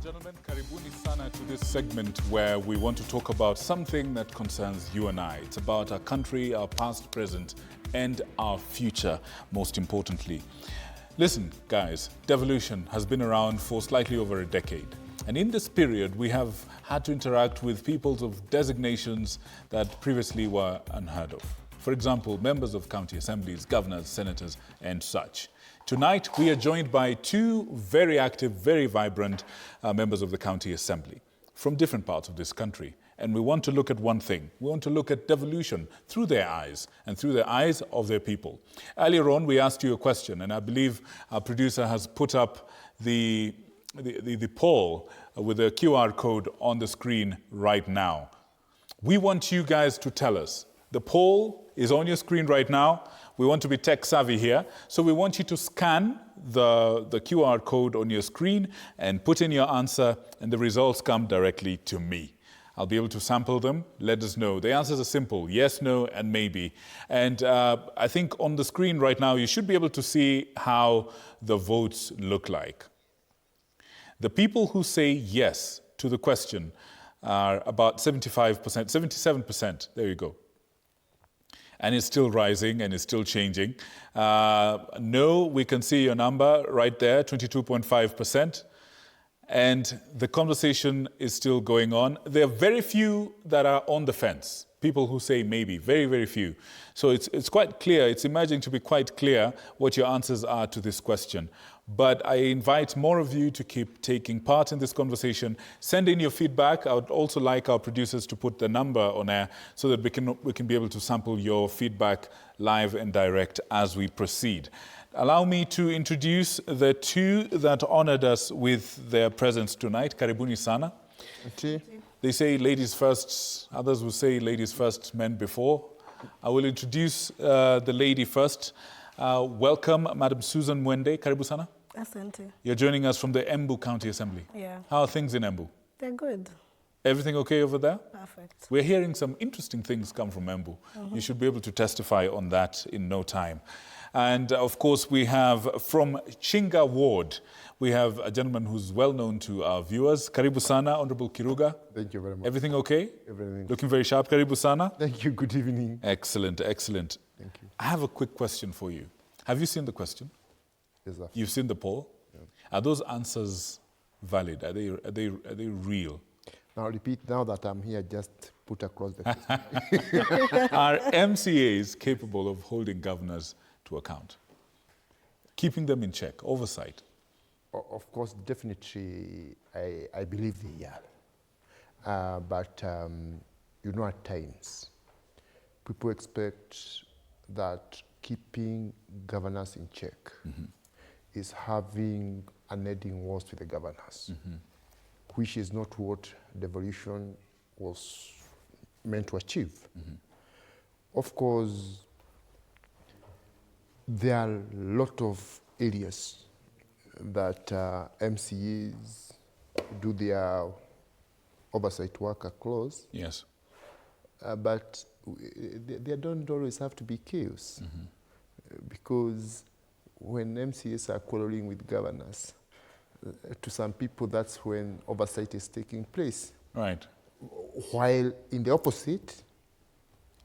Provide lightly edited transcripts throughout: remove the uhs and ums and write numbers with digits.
Gentlemen, karibuni sana to this segment where we want to talk about something that concerns you and I. It's about our country, our past, present, and our future, most importantly. Listen, guys, devolution has been around for slightly over a decade. And in this period, we have had to interact with peoples of designations that previously were unheard of. For example, members of county assemblies, governors, senators, and such. Tonight, we are joined by two very active, very vibrant members of the county assembly from different parts of this country. And we want to look at one thing. We want to look at devolution through their eyes and through the eyes of their people. Earlier on, we asked you a question, and I believe our producer has put up the poll with the QR code on the screen right now. We want you guys to tell us. The poll is on your screen right now. We want to be tech savvy here. So we want you to scan the QR code on your screen and put in your answer, and the results come directly to me. I'll be able to sample them. Let us know. The answers are simple: yes, no, and maybe. And I think on the screen right now, you should be able to see how the votes look like. The people who say yes to the question are about 75%, 77%. There you go. And it's still rising and it's still changing. No, we can see your number right there, 22.5%. And the conversation is still going on. There are very few that are on the fence. People who say maybe, very, very few. So it's quite clear, it's emerging to be quite clear what your answers are to this question. But I invite more of you to keep taking part in this conversation. Send in your feedback. I would also like our producers to put the number on air so that we can be able to sample your feedback live and direct as we proceed. Allow me to introduce the two that honored us with their presence tonight. Karibuni sana. They say ladies first, others will say ladies first, men before. I will introduce the lady first. Welcome, Madam Susan Mwende. Karibu sana. Asante. You're joining us from the Embu County Assembly. Yeah. How are things in Embu? They're good. Everything okay over there? Perfect. We're hearing some interesting things come from Embu. You should be able to testify on that in no time. And of course, we have from Chinga Ward, we have a gentleman who's well known to our viewers. Karibu sana, Honorable Kiruga. Thank you very much. Everything okay? Everything. Looking very sharp. Karibu sana. Thank you. Good evening. Excellent, excellent. Thank you. I have a quick question for you. Have you seen the question? Yes, sir. You've seen the poll? Yeah. Are those answers valid? Are they real? Now repeat, now that I'm here, just put across the question. Are MCAs capable of holding governors to account? Keeping them in check, oversight? Of course, definitely, I believe they are. But, you know, at times, people expect that keeping governors in check is having an heading wars with the governors, which is not what devolution was meant to achieve. Of course, there are a lot of areas that MCAs do their oversight work across. Yes. But they don't always have to be chaos. Because when MCAs are quarreling with governors, to some people that's when oversight is taking place. Right. While in the opposite,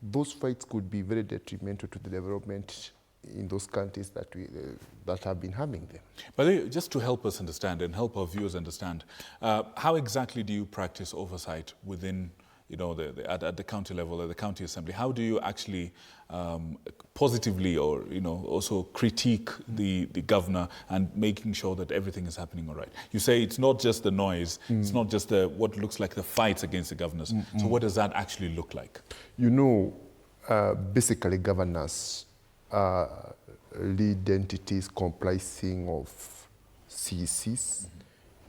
those fights could be very detrimental to the development in those countries that have been harming them. But just to help us understand and help our viewers understand, how exactly do you practice oversight within, you know, at the county level, at the county assembly? How do you actually positively or, you know, also critique the governor and making sure that everything is happening all right? You say it's not just the noise, it's not just what looks like the fights against the governors. So what does that actually look like? You know, basically governors lead entities comprising of CECs,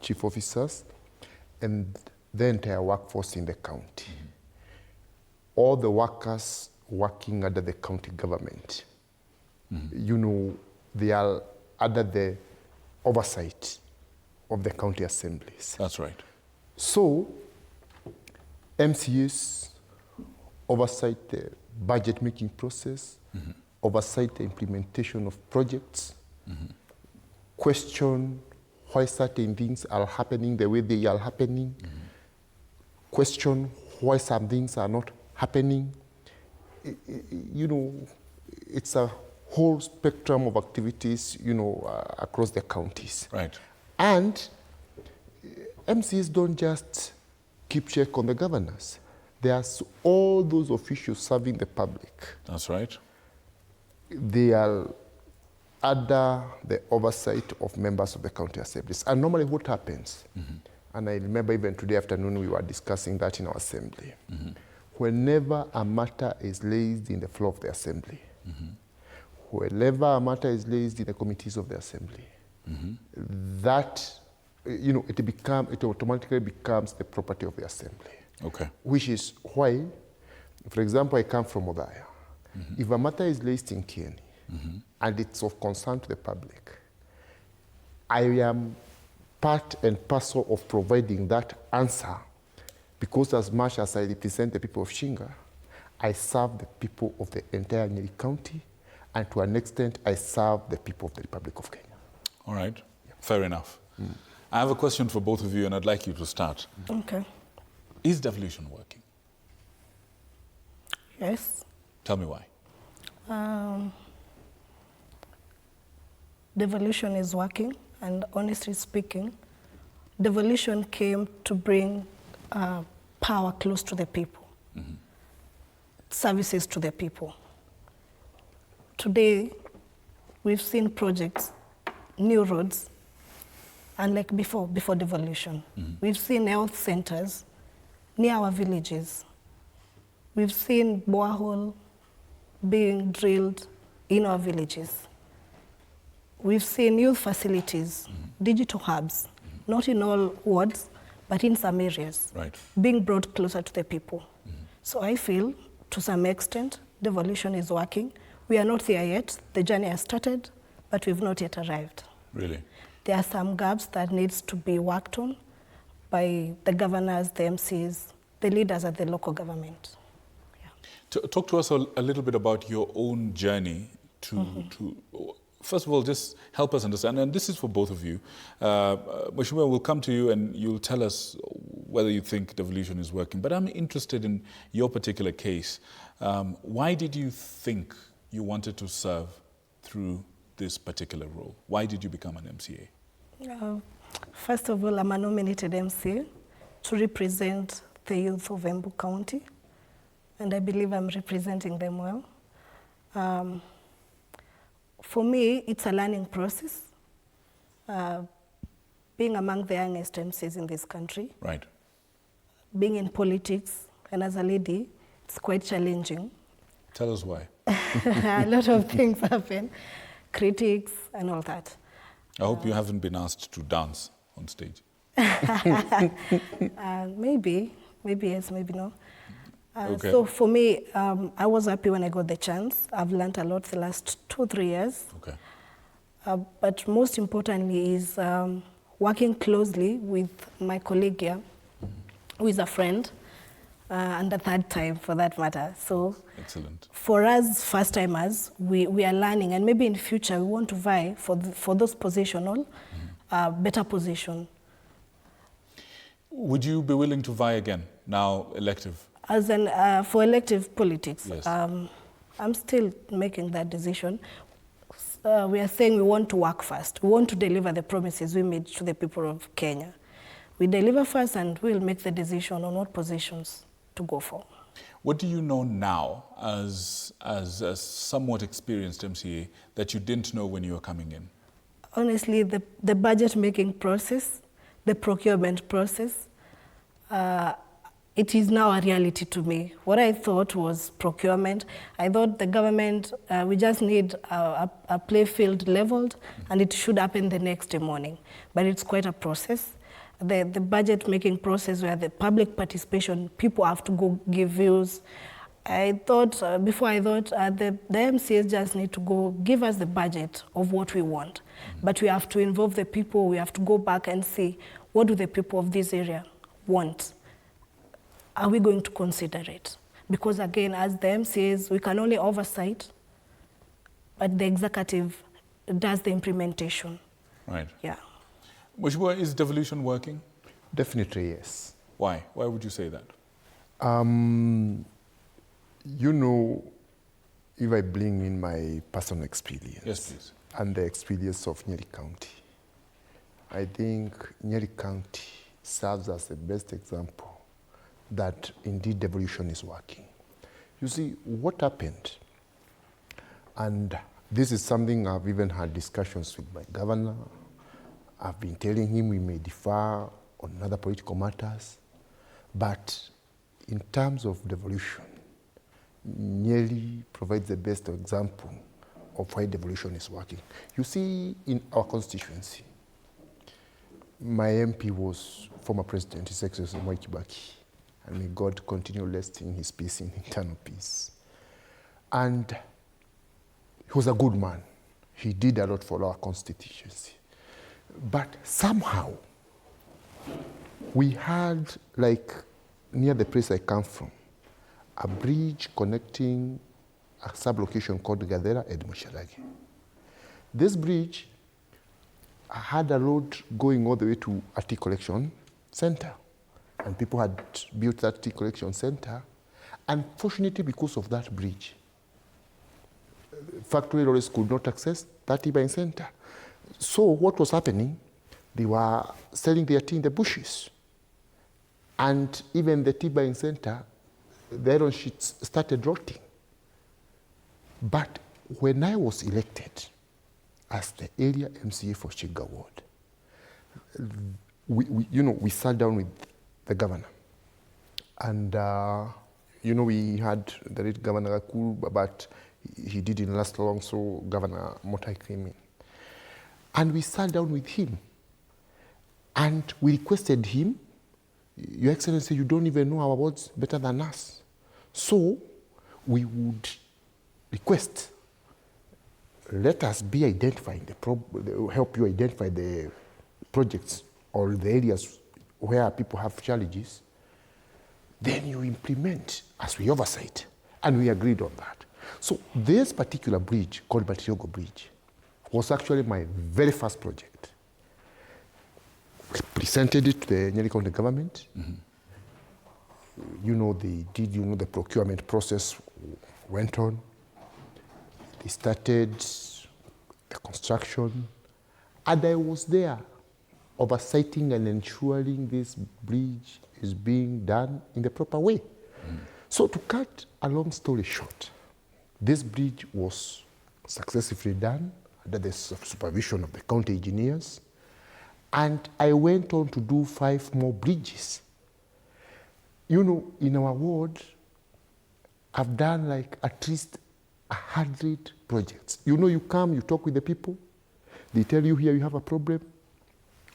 chief officers, and the entire workforce in the county. All the workers working under the county government, you know, they are under the oversight of the county assemblies. That's right. So, MCAs oversight the budget making process, oversight the implementation of projects, question why certain things are happening the way they are happening, question why some things are not happening. You know, it's a whole spectrum of activities, you know, across the counties. Right. And MCAs don't just keep check on the governors. There's all those officials serving the public. That's right. They are under the oversight of members of the county assemblies. And normally what happens, and I remember even today afternoon we were discussing that in our assembly, whenever a matter is raised in the floor of the assembly, whenever a matter is raised in the committees of the assembly, that, you know, it automatically becomes the property of the assembly. Okay. Which is why, for example, I come from Odaya. If a matter is raised in Kieni, and it's of concern to the public, I am part and parcel of providing that answer, because as much as I represent the people of Shinga, I serve the people of the entire Nyeri County, and to an extent, I serve the people of the Republic of Kenya. All right. Yeah. Fair enough. I have a question for both of you, and I'd like you to start. Okay. Is devolution working? Yes. Tell me why. Devolution is working, and honestly speaking, devolution came to bring power close to the people, services to the people. Today, we've seen projects, new roads, unlike before devolution. We've seen health centers near our villages. We've seen borehole being drilled in our villages. We've seen youth facilities, digital hubs, not in all wards, but in some areas, being brought closer to the people. So I feel, to some extent, devolution is working. We are not there yet. The journey has started, but we've not yet arrived. Really? There are some gaps that needs to be worked on by the governors, the MCs, the leaders at the local government. Yeah. Talk to us a little bit about your own journey to first of all, just help us understand, and this is for both of you. Mheshimiwa, we'll come to you and you'll tell us whether you think devolution is working. But I'm interested in your particular case. Why did you think you wanted to serve through this particular role? Why did you become an MCA? First of all, I'm a nominated MCA to represent the youth of Embu County, and I believe I'm representing them well. For me, it's a learning process, being among the youngest MCs in this country. Right. Being in politics, and as a lady, it's quite challenging. Tell us why. A lot of things happen, critics and all that. I hope you haven't been asked to dance on stage. Maybe yes, maybe no. Okay. So for me, I was happy when I got the chance. I've learned a lot the last 2-3 years. Okay. But most importantly is working closely with my colleague here, who is a friend, and a third time for that matter. So excellent. For us first-timers, we are learning, and maybe in future we want to vie for those positional, better position. Would you be willing to vie again, now elective? As an, for elective politics, yes. I'm still making that decision. We are saying we want to work first. We want to deliver the promises we made to the people of Kenya. We deliver first and we'll make the decision on what positions to go for. What do you know now as a somewhat experienced MCA that you didn't know when you were coming in? Honestly, the budget making process, the procurement process, it is now a reality to me. What I thought was procurement. I thought the government, we just need a play field leveled and it should happen the next morning. But it's quite a process. The budget making process where the public participation, people have to go give views. I thought, before I thought, the MCAs just need to go give us the budget of what we want. But we have to involve the people, we have to go back and see what do the people of this area want. Are we going to consider it? Because again, as the MCAs, we can only oversight, but the executive does the implementation. Right. Yeah. Mheshimiwa, is devolution working? Definitely, yes. Why? Why would you say that? You know, if I bring in my personal experience. Yes, please. And the experience of Nyeri County, I think Nyeri County serves as the best example that indeed devolution is working. You see, what happened, and this is something I've even had discussions with my governor. I've been telling him we may differ on other political matters, but in terms of devolution, Nyeri provides the best example of why devolution is working. You see, in our constituency, my MP was former President, His Excellency Mwai Kibaki, and may God continue resting his peace in eternal peace. And he was a good man. He did a lot for our constituency. But somehow, we had, like, near the place I come from, a bridge connecting a sub-location called Gadera and Musharagi. This bridge had a road going all the way to a tea collection center. And people had built that tea collection center. Unfortunately, because of that bridge, factory lorries could not access that tea buying center. So what was happening? They were selling their tea in the bushes. And even the tea buying center, the iron sheets started rotting. But when I was elected as the area MCA for Shiga Ward, we sat down with the governor. And, we had the late Governor Akul, but he didn't last long, so Governor Motai came in. And we sat down with him. And we requested him, Your Excellency, you don't even know our wards better than us. So we would request, let us be identifying help you identify the projects or the areas where people have challenges. Then you implement as we oversight. And we agreed on that. So this particular bridge, called Batiogo Bridge, was actually my very first project. We presented it to the Nyeri County government. Mm-hmm. The procurement process went on. They started the construction. And I was there oversighting and ensuring this bridge is being done in the proper way. Mm. So to cut a long story short, this bridge was successfully done under the supervision of the county engineers. And I went on to do 5 more bridges. In our ward, I've done like at least 100 projects. You come, you talk with the people, they tell you here you have a problem.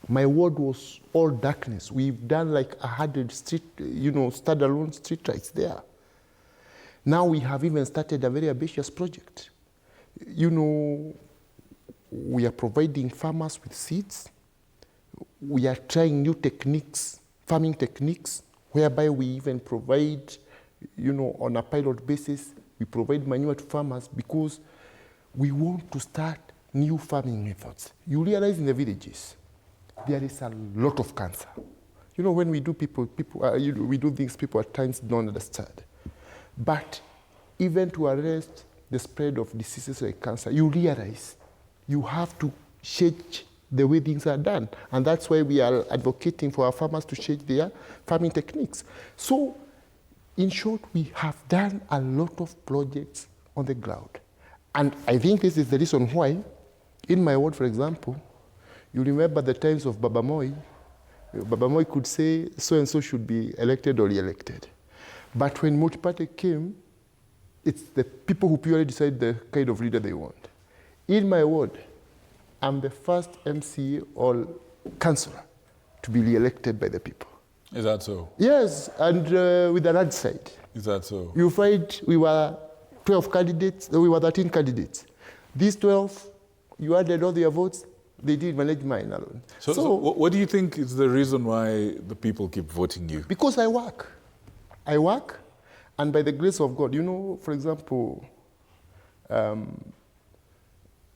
My ward was all darkness. We've done like 100 standalone street lights there. Now we have even started a very ambitious project. We are providing farmers with seeds. We are trying new techniques, farming techniques, whereby we even provide, on a pilot basis, we provide manure to farmers because we want to start new farming methods. You realize in the villages, there is a lot of cancer. When we do we do things people at times don't understand. But even to arrest the spread of diseases like cancer, you realize you have to change the way things are done. And that's why we are advocating for our farmers to change their farming techniques. So, in short, we have done a lot of projects on the ground. And I think this is the reason why, in my ward, for example, you remember the times of Baba Moi. Baba Moi could say, so-and-so should be elected or re-elected. But when multi-party came, it's the people who purely decide the kind of leader they want. In my ward, I'm the first MCA or councillor to be re-elected by the people. Is that so? Yes, and with the right side. Is that so? You find we were 12 candidates, we were 13 candidates. These 12, you added all their votes, they didn't manage mine alone. So what do you think is the reason why the people keep voting you? Because I work. I work, and by the grace of God, for example,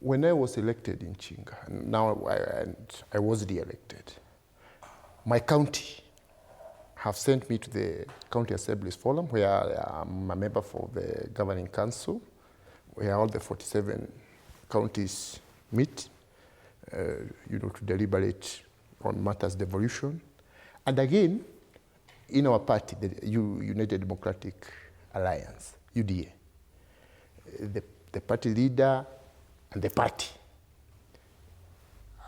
when I was elected in Chinga, and now I was re-elected, my county have sent me to the County Assemblies Forum, where I'm a member for the Governing Council, where all the 47 counties meet, to deliberate on matters devolution. And again, in our party, the United Democratic Alliance, UDA, the party leader and the party,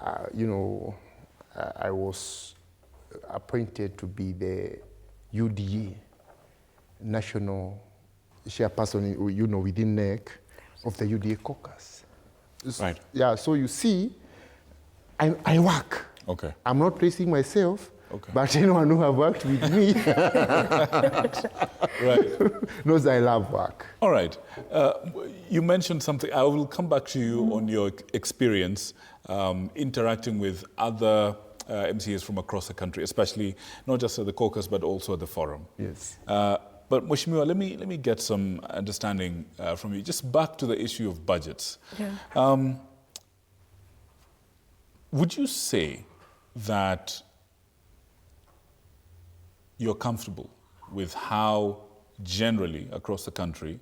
I was appointed to be the UDA national chairperson, within NEC of the UDA caucus. Right. Yeah, so you see, I work. Okay. I'm not praising myself, okay, but anyone who have worked with me right, knows I love work. All right. You mentioned something. I will come back to you on your experience interacting with other MCAs from across the country, especially not just at the caucus, but also at the forum. Yes. But Mheshimiwa, let me get some understanding from you. Just back to the issue of budgets. Yeah. Would you say that you're comfortable with how generally across the country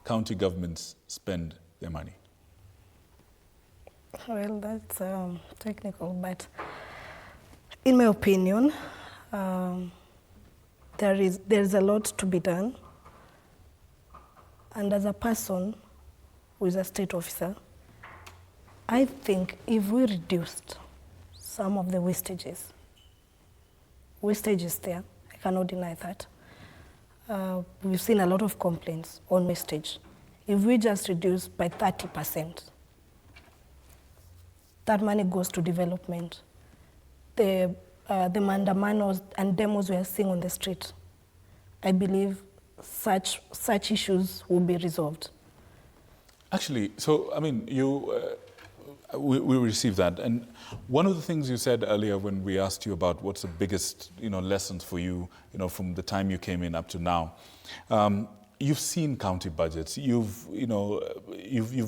county governments spend their money? Well, that's technical, but in my opinion, there's a lot to be done. And as a person who is a state officer, I think if we reduced some of the wastage is there, I cannot deny that. We've seen a lot of complaints on wastage. If we just reduce by 30%, that money goes to development. The mandamanos and demos we are seeing on the street, I believe such issues will be resolved. Actually, so, I mean, we received that. And one of the things you said earlier when we asked you about what's the biggest, lessons for you, from the time you came in up to now, you've seen county budgets. You've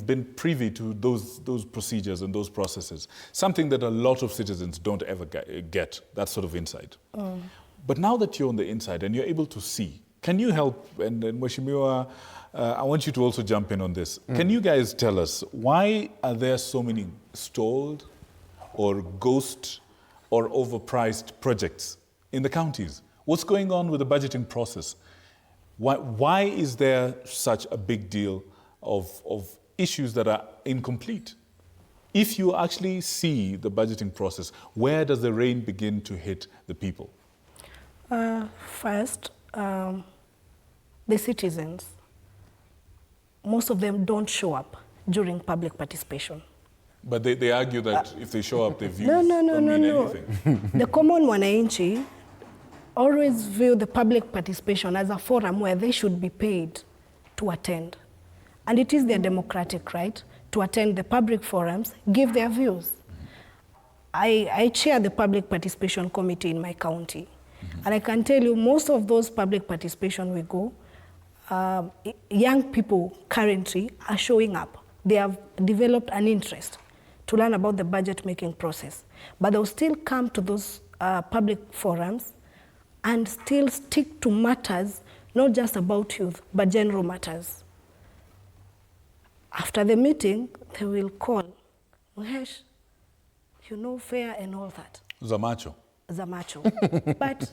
been privy to those procedures and those processes. Something that a lot of citizens don't ever get, that sort of insight. But now that you're on the inside and you're able to see, can you help? And Mheshimiwa, I want you to also jump in on this. Can you guys tell us, why are there so many stalled or ghost or overpriced projects in the counties? What's going on with the budgeting process? Why is there such a big deal of issues that are incomplete? If you actually see the budgeting process, where does the rain begin to hit the people? First, the citizens, most of them don't show up during public participation. But they argue that if they show up, their views No. don't mean anything. The common wananchi always view the public participation as a forum where they should be paid to attend. And it is their democratic right to attend the public forums, give their views. I chair the public participation committee in my county. And I can tell you, most of those public participation we go, young people currently are showing up. They have developed an interest to learn about the budget making process. But they'll still come to those public forums and still stick to matters, not just about youth, but general matters. After the meeting, they will call, Muhesh, fair and all that. Zamacho. But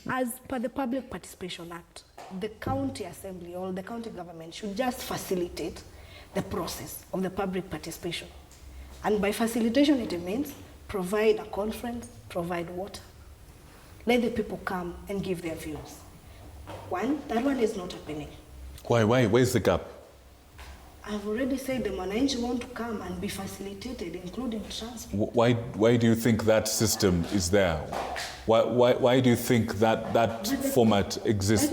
as per the Public Participation Act, the county assembly or the county government should just facilitate the process of the public participation. And by facilitation, it means provide a conference, provide water. Let the people come and give their views. That one is not happening. Why? Where's the gap? I've already said the Mwananchi want to come and be facilitated, including transport. Why do you think that system is there? Why do you think that format exists?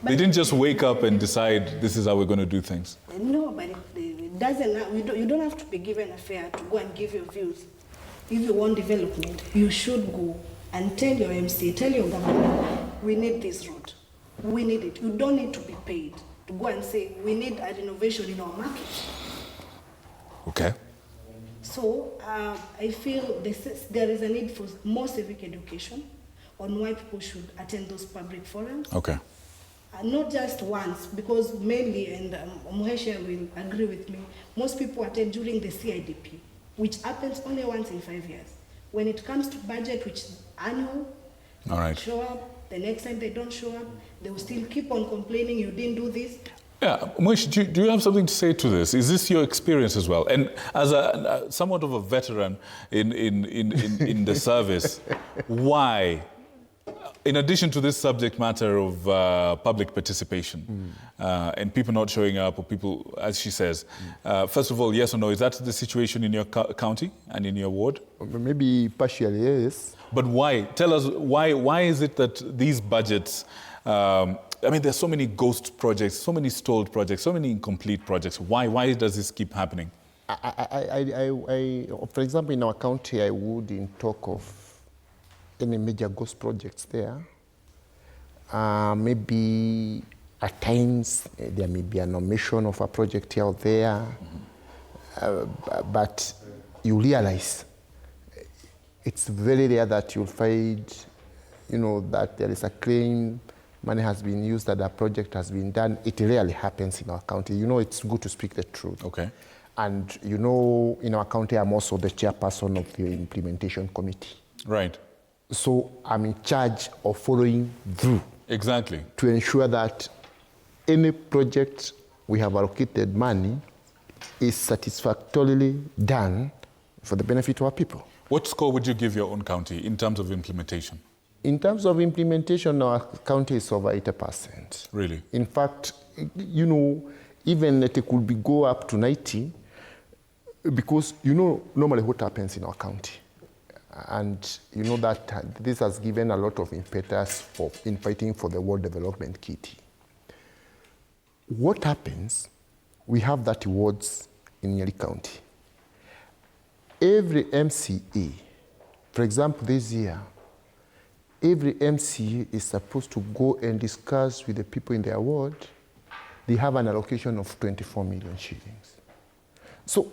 They didn't just wake up and decide this is how we're going to do things. No, but it doesn't. You don't have to be given a fare to go and give your views. If you want development, you should go and tell your MC, tell your government, we need this road. We need it. You don't need to be paid to go and say, we need a renovation in our market. Okay. So I feel there is a need for more civic education on why people should attend those public forums. Okay. Not just once, because mainly, and Muhesha will agree with me, most people attend during the CIDP, which happens only once in 5 years. When it comes to budget, which is annual, All right. show up, the next time they don't show up, they will still keep on complaining, you didn't do this. Yeah, Moish, do you have something to say to this? Is this your experience as well? And as a somewhat of a veteran in the service, why, in addition to this subject matter of public participation and people not showing up, or people, as she says, first of all, yes or no, is that the situation in your county and in your ward? Maybe partially, yes. But why? Tell us, why is it that these budgets, I mean, there's so many ghost projects, so many stalled projects, so many incomplete projects. Why does this keep happening? For example, in our county, I wouldn't talk of any major ghost projects there. Maybe at times there may be an omission of a project here or there, but you realize it's very rare that you'll find, that there is a claim, money has been used, that a project has been done. It rarely happens in our county. It's good to speak the truth. Okay. And in our county, I'm also the chairperson of the implementation committee. Right. So I'm in charge of following through. Exactly. To ensure that any project we have allocated money is satisfactorily done for the benefit of our people. What score would you give your own county in terms of implementation? In terms of implementation, our county is over 80%. Really? In fact, even it could go up to 90, because normally what happens in our county. And that this has given a lot of impetus in fighting for the World Development Kit. What happens, we have that awards in Nyeri County. Every MCA, for example, this year, every MCA is supposed to go and discuss with the people in their ward. They have an allocation of 24 million shillings. So,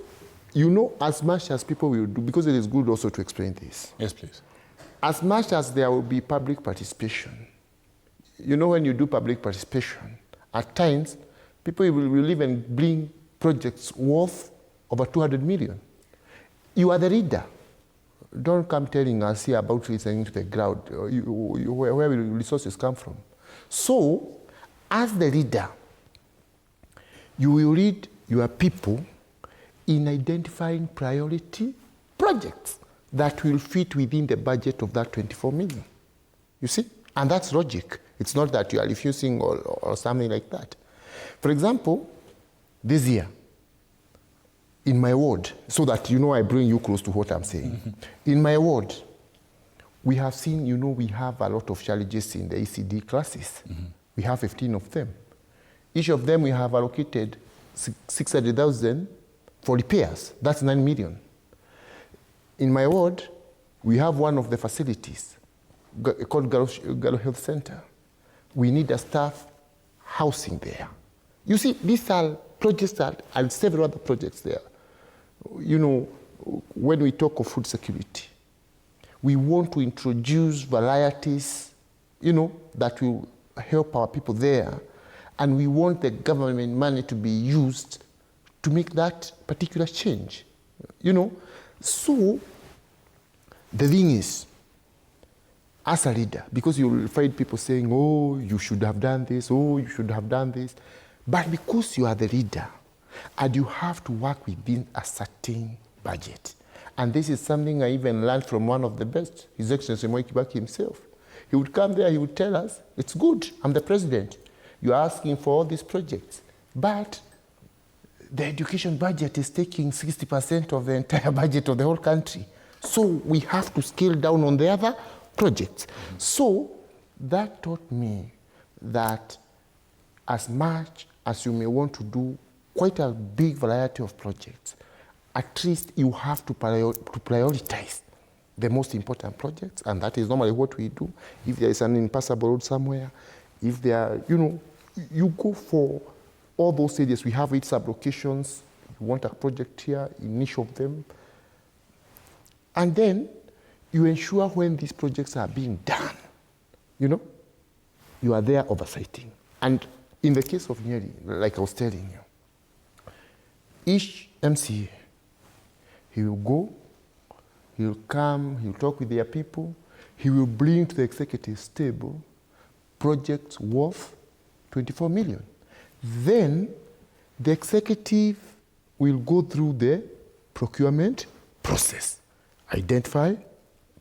as much as people will do, because it is good also to explain this. Yes, please. As much as there will be public participation, when you do public participation, at times, people will even bring projects worth over 200 million. You are the leader. Don't come telling us here about listening to the crowd. Where will resources come from? So, as the leader, you will lead your people in identifying priority projects that will fit within the budget of that 24 million. You see? And that's logic. It's not that you are refusing or something like that. For example, this year, in my ward, so that I bring you close to what I'm saying. Mm-hmm. In my ward, we have seen, we have a lot of challenges in the ECD classes. Mm-hmm. We have 15 of them. Each of them we have allocated 600,000 for repairs. That's 9 million. In my ward, we have one of the facilities called Galo Health Center. We need a staff housing there. You see, these are projects and several other projects there. When we talk of food security, we want to introduce varieties, that will help our people there. And we want the government money to be used to make that particular change. So the thing is, as a leader, because you will find people saying, oh, you should have done this, oh, you should have done this. But because you are the leader, and you have to work within a certain budget. And this is something I even learned from one of the best, His Excellency Mwai Kibaki himself. He would come there, he would tell us, it's good, I'm the president. You're asking for all these projects. But the education budget is taking 60% of the entire budget of the whole country. So we have to scale down on the other projects. Mm-hmm. So that taught me that as much as you may want to do quite a big variety of projects, at least you have to prioritize the most important projects, and that is normally what we do. If there is an impassable road somewhere, if there are, you go for all those areas. We have 8 sub-locations. You want a project here in each of them. And then you ensure when these projects are being done, you know, you are there oversighting. And in the case of Nyeri, like I was telling you, each MCA, he will go, he will come, he will talk with their people, he will bring to the executive table projects worth 24 million. Then the executive will go through the procurement process, identify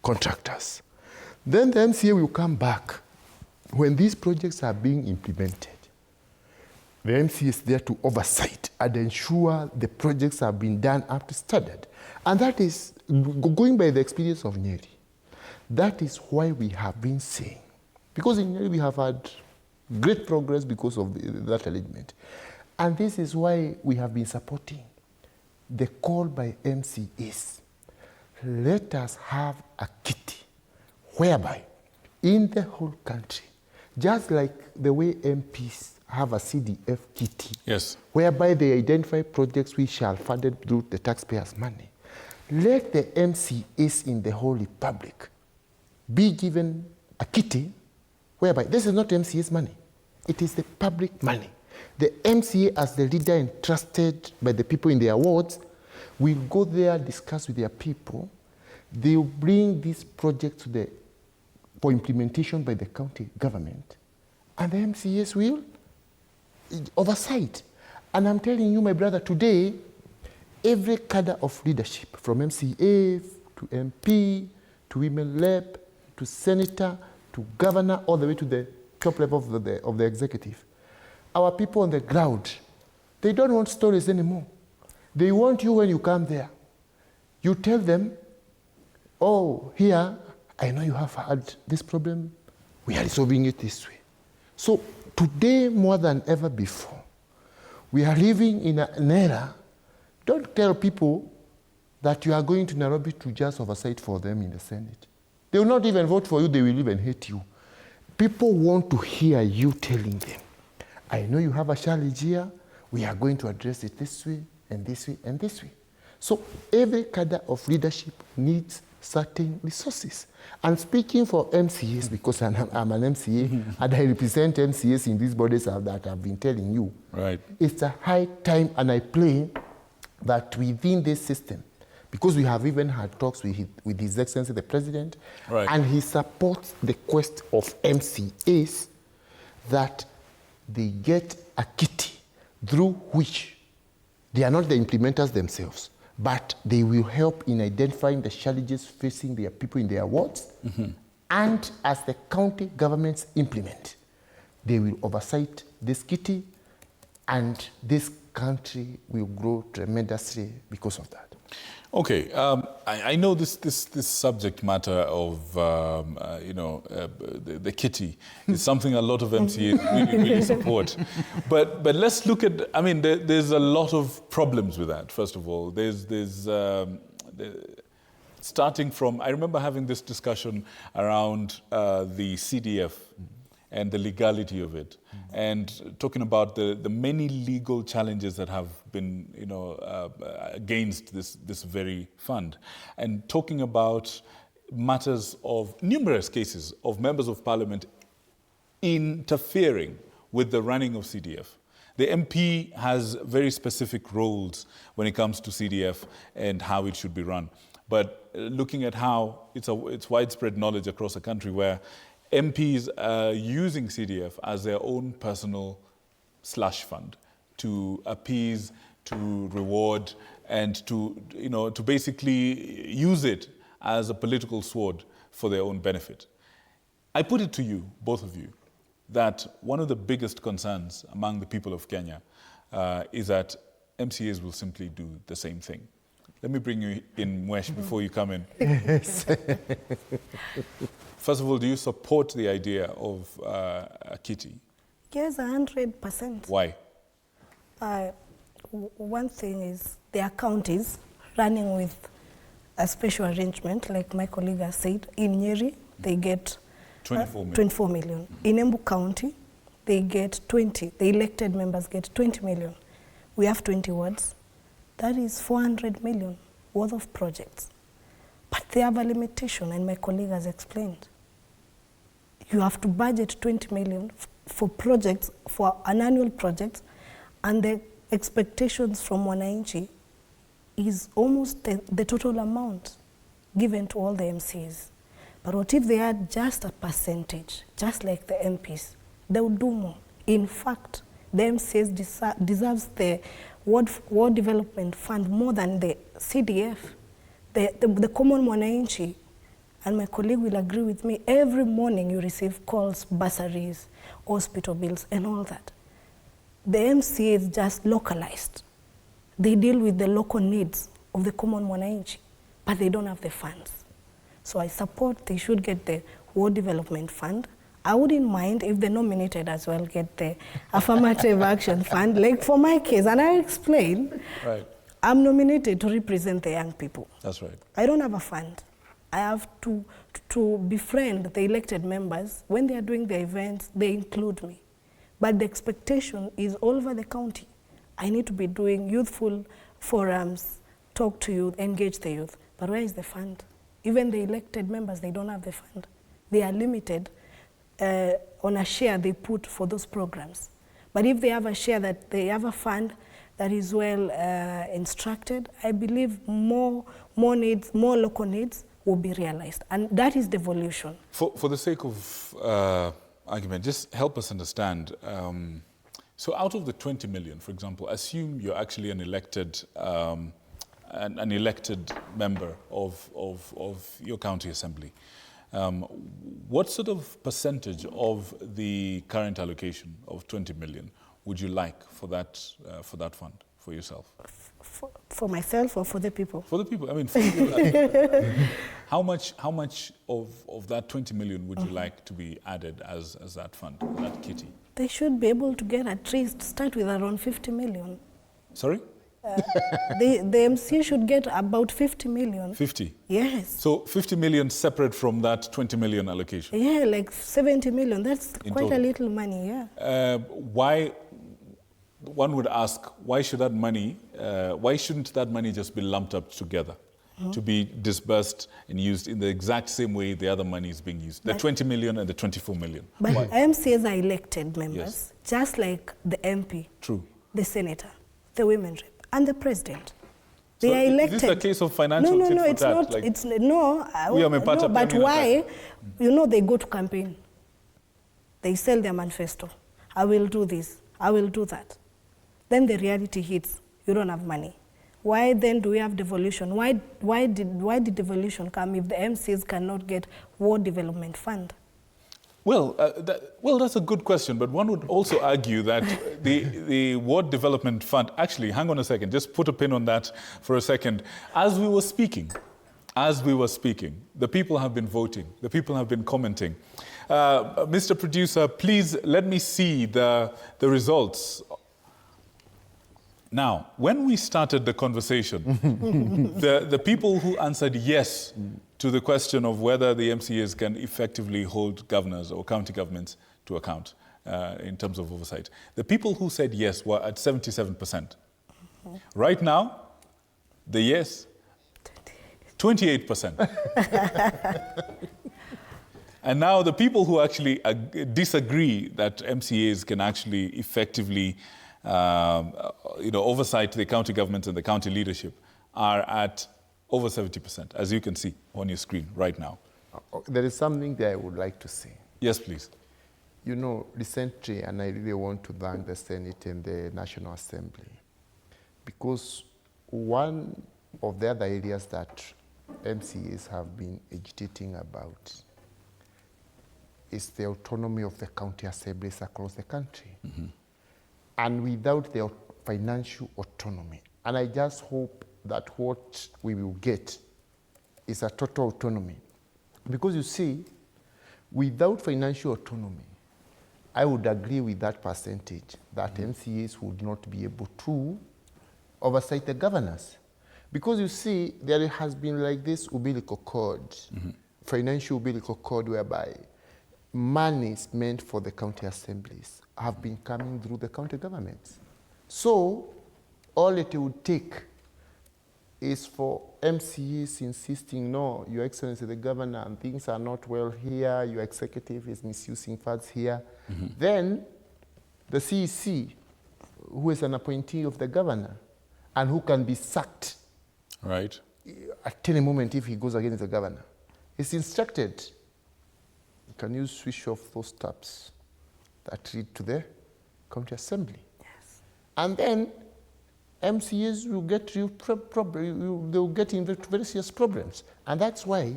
contractors. Then the MCA will come back when these projects are being implemented. The MCA is there to oversight and ensure the projects have been done up to standard. And that is, going by the experience of Nyeri, that is why we have been saying, because in Nyeri we have had great progress because of that arrangement. And this is why we have been supporting the call by MCAs. Let us have a kitty whereby in the whole country, just like the way MPs have a CDF kitty, yes, whereby they identify projects which are funded through the taxpayers' money, let the MCAs in the whole republic be given a kitty whereby this is not MCA's money, it is the public money. The MCA, as the leader entrusted by the people in their wards, will go there, discuss with their people. They will bring this project for implementation by the county government, and the MCAs will oversight. And I'm telling you, my brother, today, every cadre of leadership, from MCA to MP, to women rep, to senator, to governor, all the way to the top level of the executive, our people on the ground, they don't want stories anymore. They want you when you come there. You tell them, oh, here, I know you have had this problem. We are resolving it this way. So today, more than ever before, we are living in an era. Don't tell people that you are going to Nairobi to just oversight for them in the Senate. They will not even vote for you. They will even hate you. People want to hear you telling them, I know you have a challenge here. We are going to address it this way, and this way, and this way. So every cadre of leadership needs certain resources. And speaking for MCAs, because I'm an MCA, and I represent MCAs in these bodies that I've been telling you, right, it's a high time, and I play that within this system, because we have even had talks with His Excellency the President, right, and he supports the quest of MCAs that they get a kitty through which they are not the implementers themselves, but they will help in identifying the challenges facing their people in their wards. And as the county governments implement, they will oversight this kitty, and this country will grow tremendously because of that. Okay, I know this subject matter of the kitty is something a lot of MCAs really support, but let's look at. I mean, there's a lot of problems with that. First of all, there's starting from. I remember having this discussion around the CDF and the legality of it, and talking about the many legal challenges that have been, against this very fund, and talking about matters of numerous cases of members of parliament interfering with the running of CDF. The MP has very specific roles when it comes to CDF and how it should be run. But looking at how it's widespread knowledge across the country where MPs are using CDF as their own personal slush fund to appease, to reward, and to basically use it as a political sword for their own benefit. I put it to you, both of you, that one of the biggest concerns among the people of Kenya is that MCAs will simply do the same thing. Let me bring you in, Mwesh, before you come in. Yes. First of all, do you support the idea of a kitty? Yes, 100%. Why? One thing is the counties running with a special arrangement, like my colleague has said. In Nyeri, they get 24 million. In Embu County, they get 20. The elected members get 20 million. We have 20 wards. That is 400 million worth of projects. But they have a limitation, and my colleague has explained. You have to budget 20 million for projects, for an annual project, and the expectations from wananchi is almost the total amount given to all the MCAs. But what if they had just a percentage, just like the MPs? They would do more. In fact, the MCAs deserves the Ward Development Fund more than the CDF. The common mwananchi, and my colleague will agree with me, every morning you receive calls, bursaries, hospital bills, and all that. The MCA is just localized. They deal with the local needs of the common mwananchi, but they don't have the funds. So I support they should get the Ward Development Fund. I wouldn't mind if the nominated as well get the Affirmative Action Fund, like for my case. And I explain, Right. I'm nominated to represent the young people. That's right. I don't have a fund. I have to befriend the elected members. When they are doing the events, they include me. But the expectation is all over the county. I need to be doing youthful forums, talk to youth, engage the youth. But where is the fund? Even the elected members, they don't have the fund. They are limited on a share they put for those programs. But if they have a share, that they have a fund that is well instructed, I believe more needs, more local needs will be realized. And that is devolution. For the sake of argument, just help us understand. So out of the 20 million, for example, assume you're actually an elected member of your county assembly. What sort of percentage of the current allocation of 20 million would you like for that fund, for yourself? For myself or for the people? For the people. I mean, for you, how much of that 20 million would you like to be added as that fund, that kitty? They should be able to get at least, start with around 50 million. Sorry? The MC should get about 50 million. 50? Yes. So 50 million separate from that 20 million allocation? Yeah, like 70 million. That's In quite total. a little money, yeah. One would ask, why shouldn't that money just be lumped up together to be disbursed and used in the exact same way the other money is being used? The 20 million and the 24 million. But Why? MCAs are elected members, Yes. just like the MP, True. the senator, the women rep, and the president. They So are elected. Is this a case of financial tit for it's tat? not. Like, It's no. we are Mepata, no, but Pemina, why? You know, they go to campaign. They sell their manifesto. I will do this. I will do that. Then the reality hits. You don't have money. Why then do we have devolution? Why did devolution come if the MCs cannot get Ward Development Fund? Well, that's a good question, but one would also argue that the Ward Development Fund, actually, hang on a second, just put a pin on that for a second. As we were speaking, the people have been voting, the people have been commenting. Mr. Producer, please let me see the results. Now, when we started the conversation, the people who answered yes to the question of whether the MCAs can effectively hold governors or county governments to account in terms of oversight, the people who said yes were at 77%. Right now, the yes, 28%. And now the people who actually disagree that MCAs can actually effectively oversight the county government and the county leadership are at over 70%, as you can see on your screen right now. There is something that I would like to say. Yes, please. You know, recently, and I really want to thank the Senate and the National Assembly, because one of the other areas that MCAs have been agitating about is the autonomy of the county assemblies across the country. Mm-hmm. And without the financial autonomy, and I just hope that what we will get is a total autonomy. Because you see, without financial autonomy, I would agree with that percentage that MCAs would not be able to oversight the governors. Because you see, there has been like this umbilical cord, financial umbilical cord, whereby monies meant for the county assemblies have been coming through the county governments. So all it would take is for MCAs insisting, no, Your Excellency the Governor, and things are not well here, your executive is misusing funds here. Then the CEC, who is an appointee of the governor and who can be sacked Right. at any moment if he goes against the governor, is instructed, can you switch off those taps that lead to the county assembly? Yes. And then MCAs will get they'll get into very serious problems. And that's why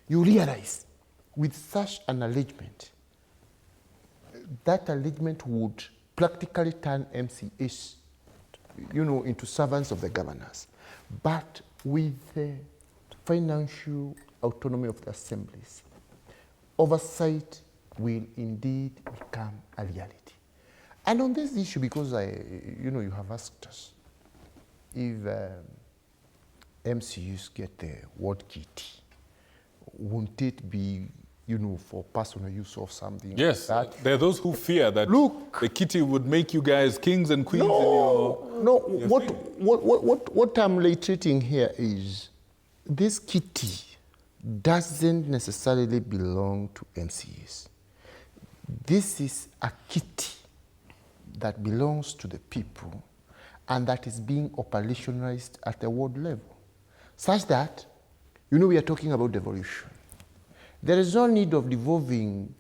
you realize with such an allegement, that allegement would practically turn MCAs, into servants of the governors. But with the financial autonomy of the assemblies, oversight will indeed become a reality. And on this issue, because you have asked us if MCUs get the word kitty, won't it be, for personal use of something? Yes, like that? there are those who fear that Look, the kitty would make you guys kings and queens in your... What I'm reiterating here is this kitty doesn't necessarily belong to MCAs. This is a kitty that belongs to the people and that is being operationalized at the world level, such that, we are talking about devolution. There is no need of devolving,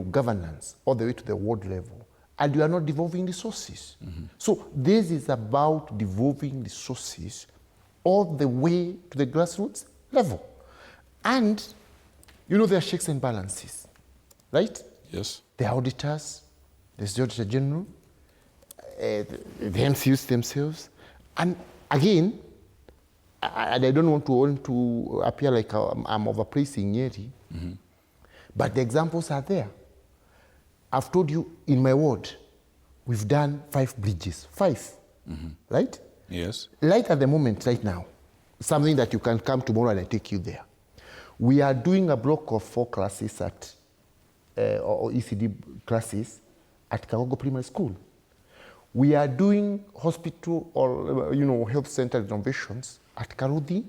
governance all the way to the world level, and you are not devolving resources. So this is about devolving resources all the way to the grassroots level. And, there are checks and balances, right? Yes. The auditors, the Auditor General, the MCUs themselves. And again, I don't want to appear like I'm overpraising Nyeri, but the examples are there. I've told you in my ward, we've done 5 bridges, 5, right? Yes. Right at the moment, right now, something that you can come tomorrow and I take you there. We are doing a block of 4 classes at, or ECD classes at Kagogo Primary School. We are doing hospital or, health center renovations at Karudi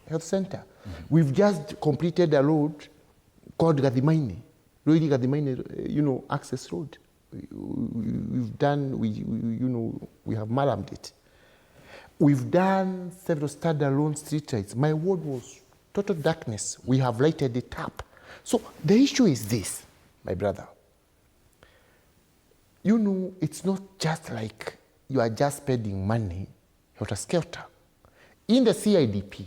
Health Center. We've just completed a road called Gadimaine, Roidi Gadimaine, access road. We've done, we have marammed it. We've done several standalone street lights. My ward was total darkness. We have lighted it up. So the issue is this, my brother. It's not just like you are just spending money helter-skelter. In the CIDP,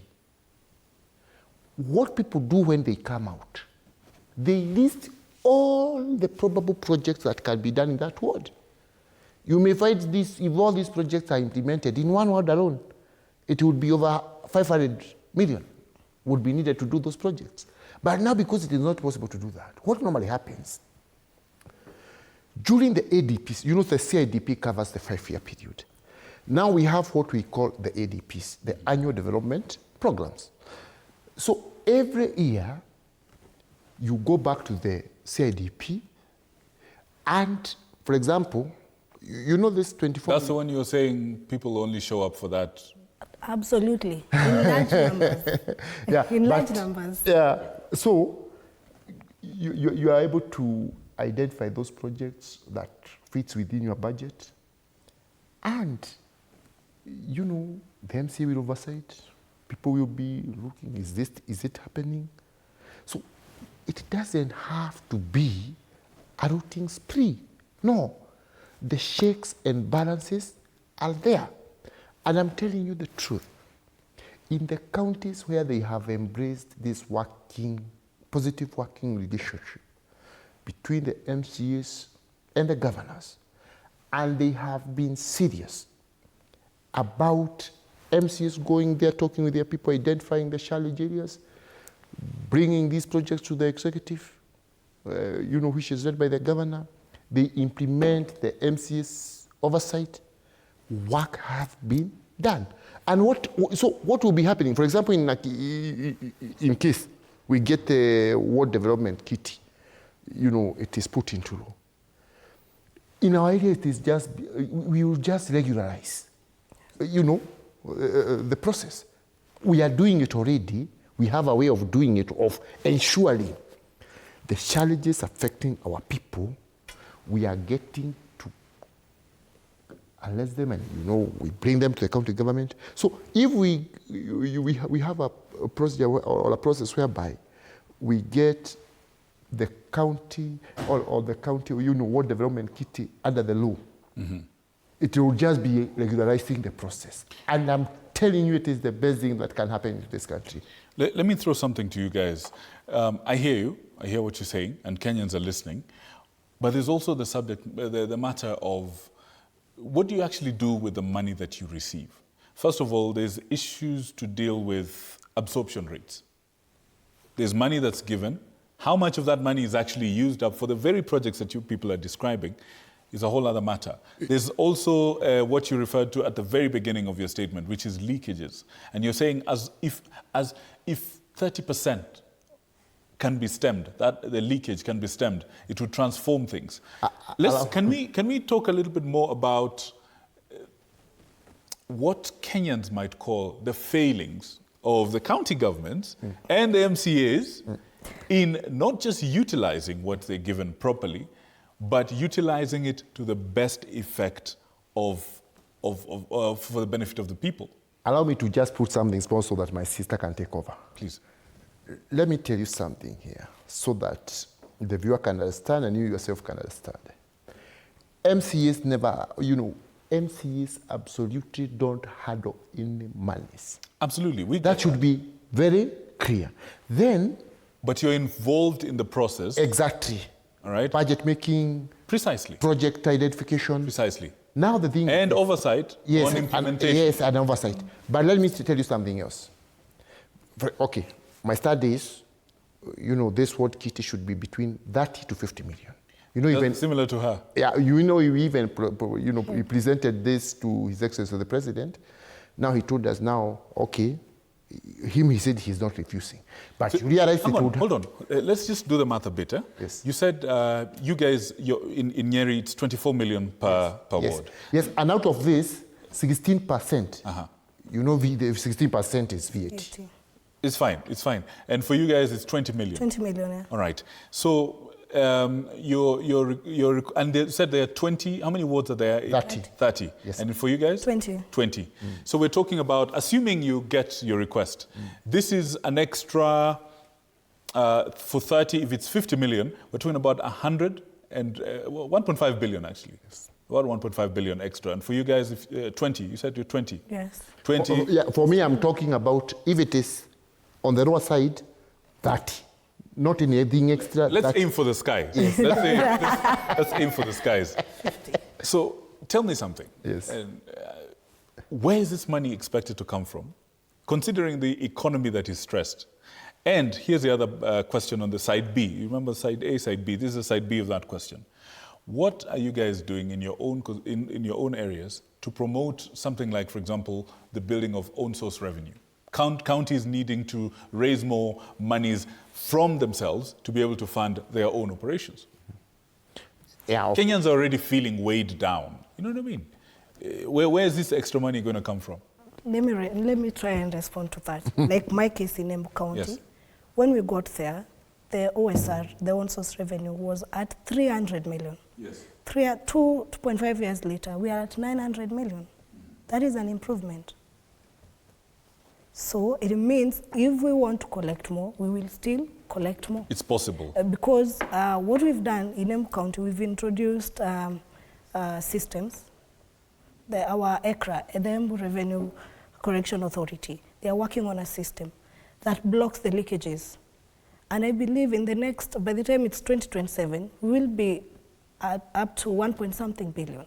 what people do when they come out, they list all the probable projects that can be done in that ward. You may find this, if all these projects are implemented in one ward alone, it would be over 500 million would be needed to do those projects. But now, because it is not possible to do that, what normally happens, during the ADPs, the CIDP covers the 5-year period. Now we have what we call the ADPs, the Annual Development Programs. So every year, you go back to the CIDP, and, for example, this 24... That's the one you're saying people only show up for that? Absolutely, in large numbers. Yeah, in large numbers. Yeah, so you are able to identify those projects that fits within your budget, and the MCA will oversight. People will be looking, is it happening? So it doesn't have to be a routing spree. No, the checks and balances are there. And I'm telling you the truth. In the counties where they have embraced this positive working relationship between the MCAs and the governors, and they have been serious about MCAs going there, talking with their people, identifying the challenge areas, bringing these projects to the executive, which is led by the governor. They implement the MCA's oversight. Work have been done. And what will be happening? For example, in case we get the ward development kitty, it is put into law. In our area, it is we will just regularize, the process. we are doing it already. We have a way of doing it, of ensuring the challenges affecting our people, we are getting to address them, and we bring them to the county government. So if we have a procedure or a process whereby we get the county or the county ward development kitty under the law, it will just be regularizing the process. And I'm telling you, it is the best thing that can happen in this country. Let me throw something to you guys. I hear you. I hear what you're saying, and Kenyans are listening. But there's also the subject, the matter of what do you actually do with the money that you receive? First of all, there's issues to deal with absorption rates. There's money that's given. How much of that money is actually used up for the very projects that you people are describing is a whole other matter. There's also what you referred to at the very beginning of your statement, which is leakages. And you're saying as if 30% can be stemmed, that the leakage can be stemmed, it would transform things. Can we talk a little bit more about what Kenyans might call the failings of the county governments and the MCAs in not just utilizing what they're given properly, but utilizing it to the best effect for the benefit of the people? Allow me to just put something small so that my sister can take over. Please. Let me tell you something here so that the viewer can understand and you yourself can understand. MCAs never, MCAs absolutely don't handle any monies. Absolutely. That should be very clear. Then... But you're involved in the process. Exactly. All right. Budget making. Precisely. Project identification. Precisely. Now the thing... And oversight on implementation. Yes, and oversight. But let me tell you something else. Okay. My studies, this word kitty should be between 30 to 50 million. Even similar to her. Yeah, we even we presented this to His Excellency the President. Now he told us okay, he said he's not refusing. But you realize hold on. Let's just do the math a bit. Yes. You said you guys in Nyeri it's 24 million per ward. Yes, and out of this, 16%. The 16% is VAT. It's fine. And for you guys, it's 20 million. 20 million, yeah. All right. So and they said there are 20. How many wards are there? 30. Yes. And for you guys? 20. So we're talking about, assuming you get your request, this is an extra for 30. If it's 50 million, we're talking about 100 and 1.5 billion actually. Yes. About 1.5 billion extra. And for you guys, 20. You said you're 20. Yes. 20. For me, I'm talking about if it is on the lower side, 30. Not anything extra. Let's aim for the sky. Yes. Let's aim for the skies. 50. So tell me something. Yes. Where is this money expected to come from, considering the economy that is stressed? And here's the other question on the side B. You remember side A, side B. This is the side B of that question. What are you guys doing in your own areas to promote something like, for example, the building of own source revenue? Counties needing to raise more monies from themselves to be able to fund their own operations. Yeah. Kenyans are already feeling weighed down. You know what I mean? Where is this extra money going to come from? Let me try and respond to that. Like my case in Embu County, yes. When we got there, the OSR, the own source revenue, was at 300 million. Yes. 2.5 years later, we are at 900 million. That is an improvement. So it means if we want to collect more, we will still collect more. It's possible. Because what we've done in Embu County, we've introduced systems. Our ECRA, the Embu Revenue Correction Authority, they are working on a system that blocks the leakages. And I believe in the next, by the time it's 2027, we will be up to 1.something billion.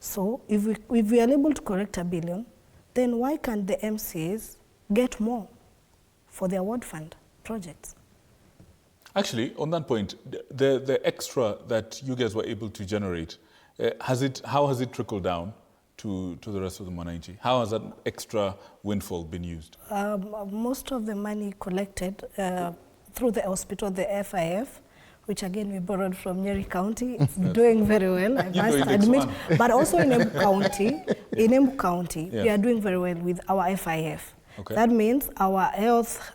So if we are able to correct $1 billion, then why can't the MCAs get more for their ward fund projects? Actually, on that point, the extra that you guys were able to generate, how has it trickled down to the rest of the Mwananchi? How has that extra windfall been used? Most of the money collected through the hospital, the FIF, which again we borrowed from Nyeri County. It's doing very well, I must admit. But also in Embu County, we are doing very well with our FIF. Okay. That means our health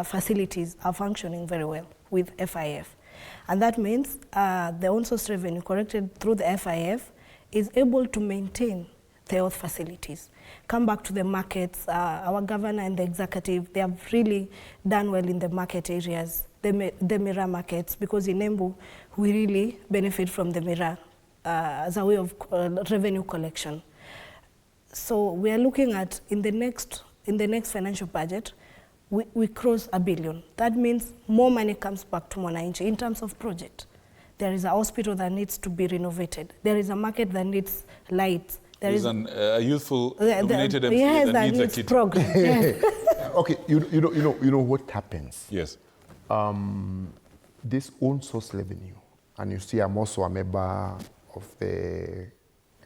facilities are functioning very well with FIF. And that means the on-source revenue collected through the FIF is able to maintain the health facilities. Come back to the markets, our governor and the executive, they have really done well in the market areas, the Mirror markets, because in Embu, we really benefit from the Mirror as a way of revenue collection. So we are looking at, in the next financial budget, we cross $1 billion. That means more money comes back to Mwananchi in terms of project. There is a hospital that needs to be renovated. There is a market that needs lights. There is a youthful nominated MCA that needs a kit. Program. Yes. Okay, you know what happens? Yes. This own source revenue, and you see I'm also a member of the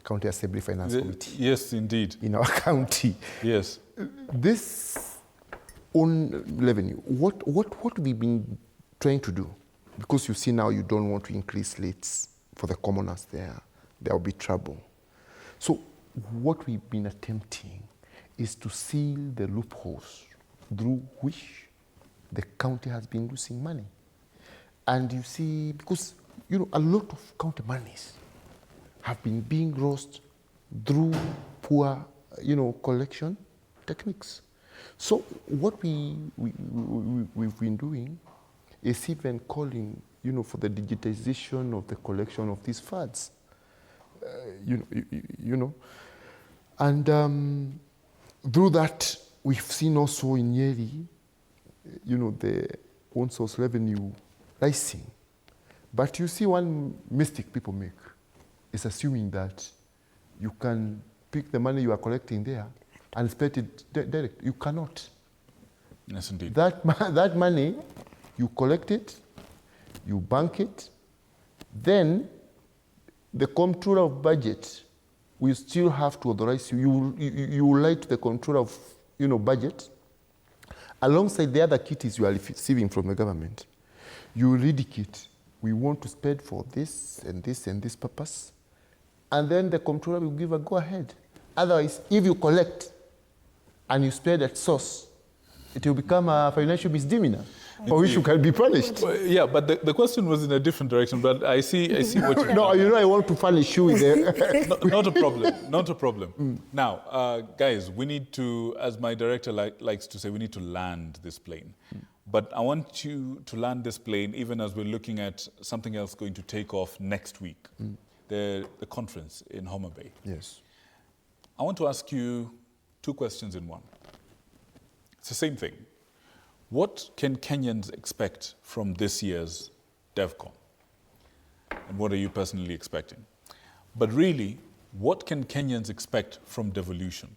County Assembly Finance Committee. Yes, indeed. In our county. Yes. This own revenue, what we've been trying to do, because you see now you don't want to increase rates for the commoners there will be trouble. So what we've been attempting is to seal the loopholes through which the county has been losing money. And you see, because a lot of county monies have been being lost through poor collection techniques. So what we've been doing is even calling for the digitization of the collection of these funds. And through that, we've seen also in Nyeri, the own source revenue rising. But you see one mistake people make is assuming that you can pick the money you are collecting there and spend it direct. You cannot. Yes, indeed. That money, you collect it, you bank it, then the comptroller of budget will still have to authorize you. You will write to the comptroller of budget alongside the other kitties you are receiving from the government. You will indicate, we want to spend for this and this and this purpose, and then the comptroller will give a go-ahead. Otherwise, if you collect and you spend at source, it will become a financial misdemeanor for which you can be punished. Well, yeah, but the question was in a different direction, but I see what you're No, I want to punish you with the... Not a problem, not a problem. Now, guys, we need to, as my director likes to say, we need to land this plane. But I want you to land this plane even as we're looking at something else going to take off next week, the conference in Homa Bay. Yes. I want to ask you two questions in one. It's the same thing. What can Kenyans expect from this year's DevCon? And what are you personally expecting? But really, what can Kenyans expect from Devolution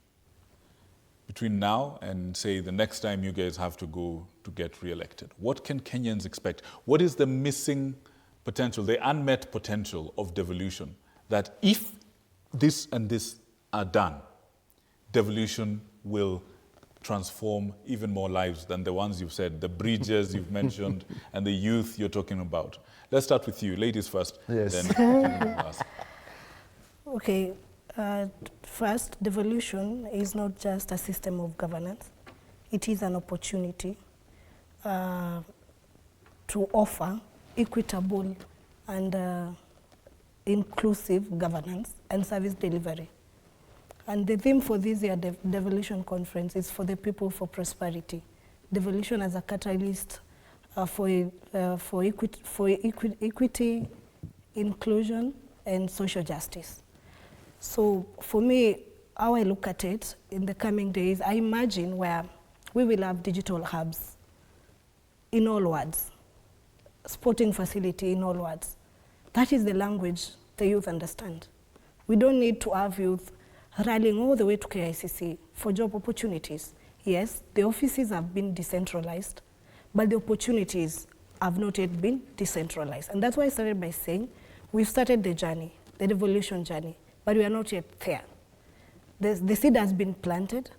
between now and, say, the next time you guys have to go to get re-elected? What can Kenyans expect? What is the missing potential, the unmet potential of Devolution, that if this and this are done, Devolution will transform even more lives than the ones you've said, the bridges you've mentioned, and the youth you're talking about? Let's start with you. Ladies first. Yes. Then us. Okay. First, devolution is not just a system of governance. It is an opportunity to offer equitable and inclusive governance and service delivery. And the theme for this year Devolution Conference is for the people, for prosperity. Devolution as a catalyst for equity, inclusion, and social justice. So for me, how I look at it in the coming days, I imagine where we will have digital hubs in all wards, sporting facility in all wards. That is the language the youth understand. We don't need to have youth rallying all the way to KICC for job opportunities. Yes, the offices have been decentralized, but the opportunities have not yet been decentralized. And that's why I started by saying we've started the journey, the devolution journey, but we are not yet there. The seed has been planted,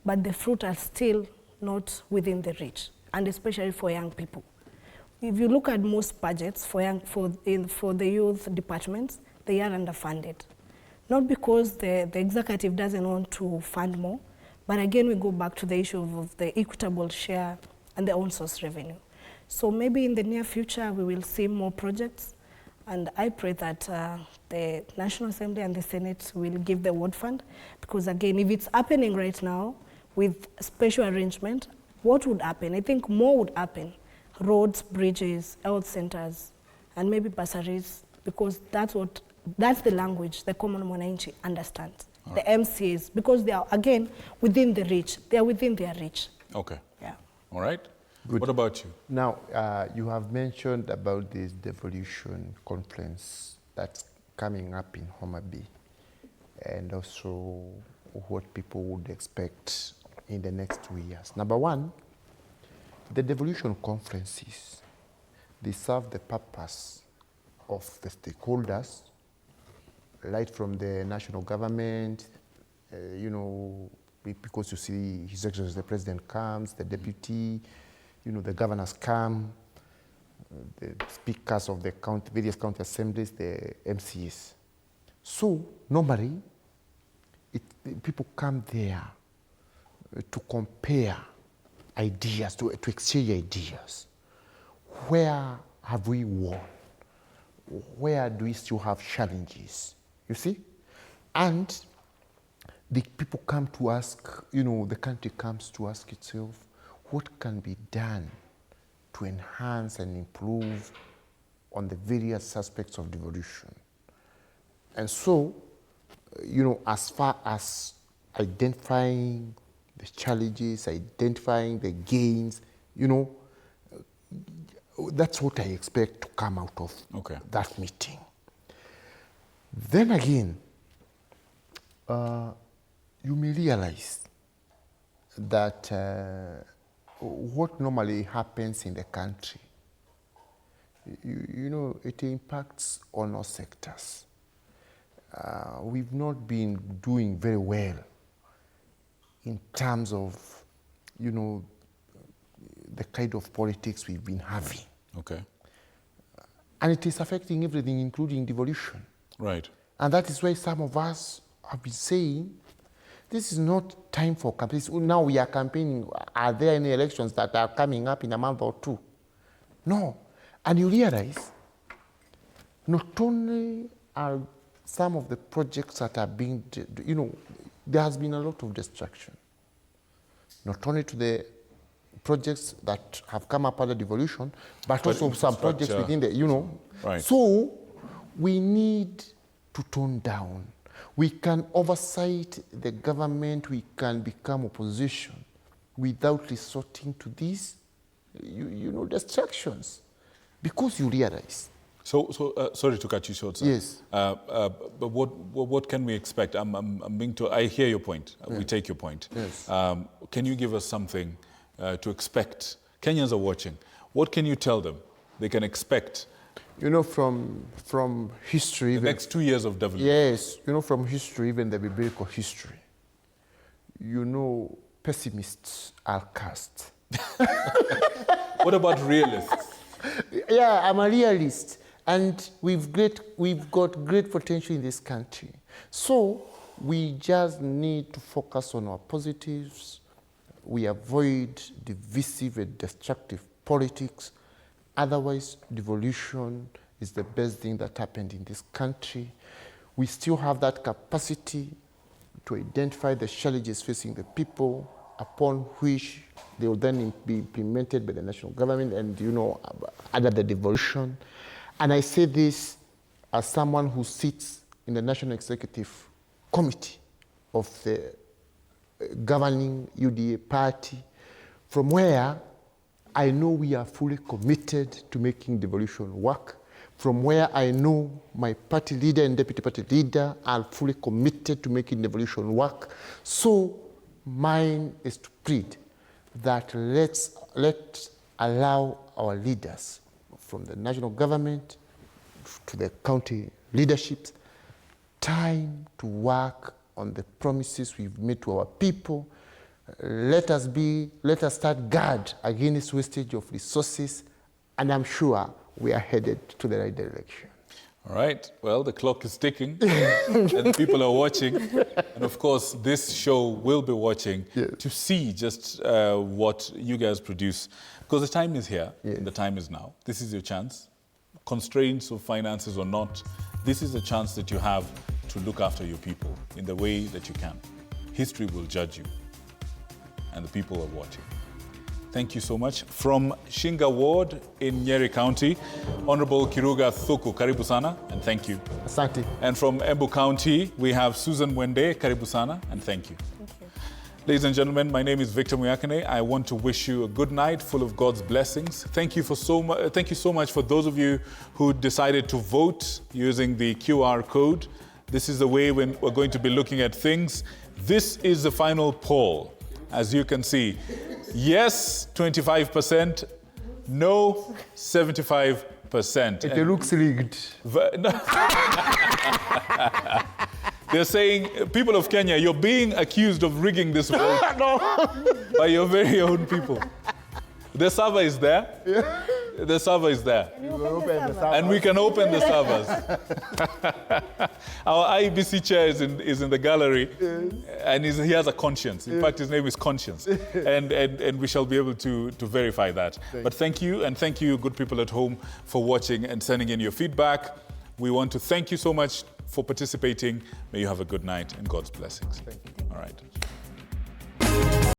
but the fruit are still not within the reach, and especially for young people. If you look at most budgets for the youth departments, they are underfunded. Not because the executive doesn't want to fund more, But again, we go back to the issue of the equitable share and the own source revenue. So maybe in the near future, we will see more projects. And I pray that the National Assembly and the Senate will give the word fund, because again, if it's happening right now with special arrangement, what would happen? I think more would happen. Roads, bridges, health centers, and maybe bursaries, because that's the language the common mwananchi understands. All right. The MCAs, because they are, again, within the reach. They are within their reach. Okay. Yeah. All right. Good. What about you? Now, you have mentioned about this Devolution conference that's coming up in Homa Bay, and also what people would expect in the next 2 years. Number one, the Devolution conferences, they serve the purpose of the stakeholders, right from the national government, because you see His Excellency the President comes, the deputy, the governors come, the speakers of the various county assemblies, the MCAs. So normally, people come there to compare ideas, to exchange ideas. Where have we won? Where do we still have challenges? You see? And the people come to ask, the country comes to ask itself, what can be done to enhance and improve on the various aspects of devolution? And so, as far as identifying the challenges, identifying the gains, that's what I expect to come out of that meeting. Then again, you may realize that what normally happens in the country, it impacts on all sectors. We've not been doing very well in terms of, the kind of politics we've been having. Okay. And it is affecting everything, including devolution. Right. And that is why some of us have been saying, this is not time for campaigns. Now we are campaigning. Are there any elections that are coming up in a month or two? No. And you realize, not only are some of the projects that are being, there has been a lot of distraction. Not only to the projects that have come up under devolution, but also some projects within the, Right. So we need to tone down. We can oversight the government, we can become opposition without resorting to these, distractions. Because you realize. So sorry to cut you short, sir. Yes. But what can we expect? I'm being told, I hear your point. Yeah. We take your point. Yes. Can you give us something to expect? Kenyans are watching. What can you tell them they can expect? From history. The next 2 years of development. Yes. From history, even the biblical history. Pessimists are cast. What about realists? Yeah, I'm a realist. And we've got great potential in this country. So we just need to focus on our positives. We avoid divisive and destructive politics. Otherwise, devolution is the best thing that happened in this country. We still have that capacity to identify the challenges facing the people, upon which they will then be implemented by the national government and, under the devolution. And I say this as someone who sits in the National Executive Committee of the governing UDA party, from where I know we are fully committed to making devolution work, from where I know my party leader and deputy party leader are fully committed to making devolution work. So mine is to plead that let's allow our leaders, from the national government to the county leaderships, time to work on the promises we've made to our people. Let us start guard against wastage of resources, and I'm sure we are headed to the right direction. All right. Well, the clock is ticking and people are watching. And of course, this show will be watching to see just what you guys produce. Because the time is here and the time is now. This is your chance. Constraints of finances or not, this is a chance that you have to look after your people in the way that you can. History will judge you and the people are watching. Thank you so much. From Shinga Ward in Nyeri County, Honorable Kiruga Thuku, karibu sana, and thank you. Asante. And from Embu County, we have Susan Wende, karibu sana, and thank you. Thank you. Ladies and gentlemen, my name is Victor Muyakane. I want to wish you a good night full of God's blessings. Thank you so much for those of you who decided to vote using the QR code. This is the way when we're going to be looking at things. This is the final poll. As you can see, yes, 25%, no, 75%. It looks rigged. They're saying, people of Kenya, you're being accused of rigging this vote by your very own people. The server is there. Yeah. The server is there. And we can open the servers. Our IBC chair is in the gallery, and he has a conscience. In fact, his name is Conscience. And we shall be able to verify that. But thank you, and thank you, good people at home, for watching and sending in your feedback. We want to thank you so much for participating. May you have a good night and God's blessings. Thank you. All right.